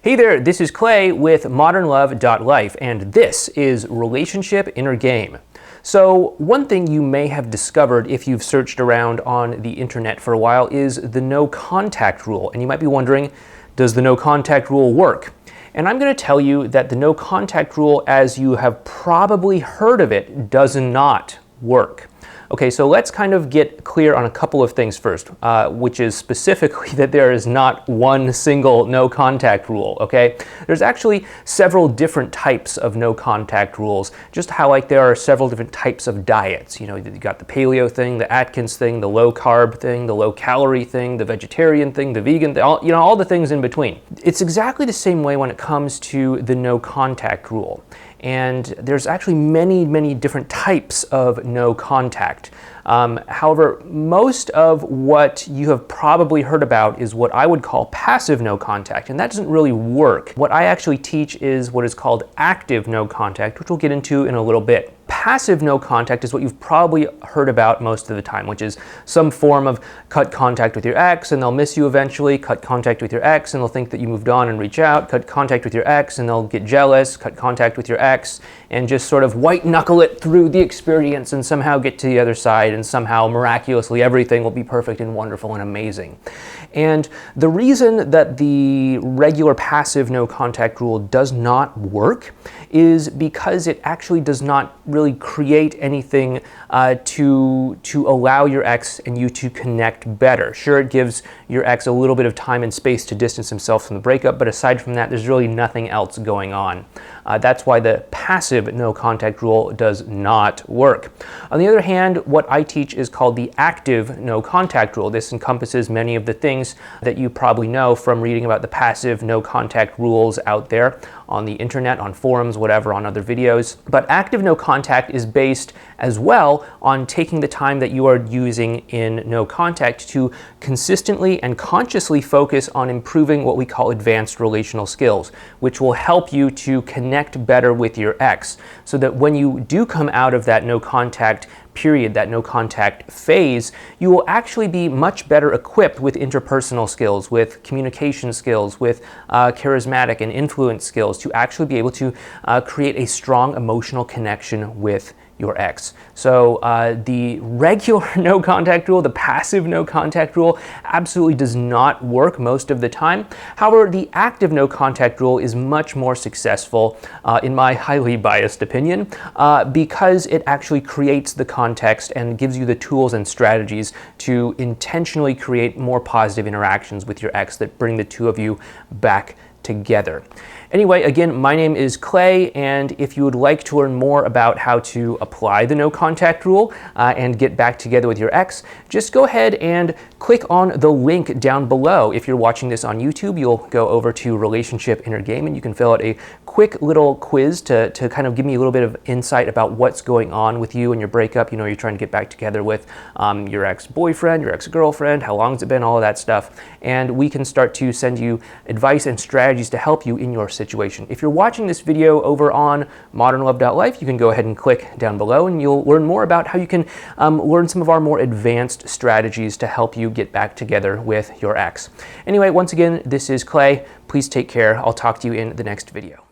Hey there, this is Clay with modernlove.life, and this is Relationship Inner Game. So one thing you may have discovered if you've searched around on the internet for a while is the no contact rule. And you might be wondering, does the no contact rule work? And I'm going to tell you that the no contact rule, as you have probably heard of it, does not work. Okay, so let's kind of get clear on a couple of things first, which is specifically that there is not one single no contact rule, okay? There's actually several different types of no contact rules, just how like there are several different types of diets. You know, you got the paleo thing, the Atkins thing, the low carb thing, the low calorie thing, the vegetarian thing, the vegan thing, all the things in between. It's exactly the same way when it comes to the no contact rule. And there's actually many different types of no contact. However, most of what you have probably heard about is what I would call passive no contact, and that doesn't really work. What I actually teach is what is called active no contact, which we'll get into in a little bit. Passive no contact is what you've probably heard about most of the time, which is some form of cut contact with your ex and they'll miss you eventually, cut contact with your ex and they'll think that you moved on and reach out, cut contact with your ex and they'll get jealous, cut contact with your ex and just sort of white knuckle it through the experience and somehow get to the other side and somehow miraculously everything will be perfect and wonderful and amazing. And the reason that the regular passive no contact rule does not work is because it actually does not really create anything to allow your ex and you to connect better. Sure, it gives your ex a little bit of time and space to distance himself from the breakup, but aside from that, there's really nothing else going on. That's why the passive no contact rule does not work. On the other hand, what I teach is called the active no contact rule. This encompasses many of the things that you probably know from reading about the passive no contact rules out there on the internet, on forums, whatever, on other videos. But active no contact is based as well on taking the time that you are using in no contact to consistently and consciously focus on improving what we call advanced relational skills, which will help you to connect better with your ex, so that when you do come out of that no contact period, that no contact phase, you will actually be much better equipped with interpersonal skills, with communication skills, with charismatic and influence skills to actually be able to create a strong emotional connection with your ex. So the regular no contact rule, the passive no contact rule, absolutely does not work most of the time. However, the active no contact rule is much more successful, in my highly biased opinion, because it actually creates the context and gives you the tools and strategies to intentionally create more positive interactions with your ex that bring the two of you back together. Anyway, again, my name is Clay, and if you would like to learn more about how to apply the no contact rule and get back together with your ex, just go ahead and click on the link down below. If you're watching this on YouTube, you'll go over to Relationship Inner Game and you can fill out a quick little quiz to kind of give me a little bit of insight about what's going on with you and your breakup. You know, you're trying to get back together with your ex-boyfriend, your ex-girlfriend, how long has it been, all of that stuff. And we can start to send you advice and strategies to help you in your situation. If you're watching this video over on modernlove.life, you can go ahead and click down below and you'll learn more about how you can learn some of our more advanced strategies to help you get back together with your ex. Anyway, once again, this is Clay. Please take care. I'll talk to you in the next video.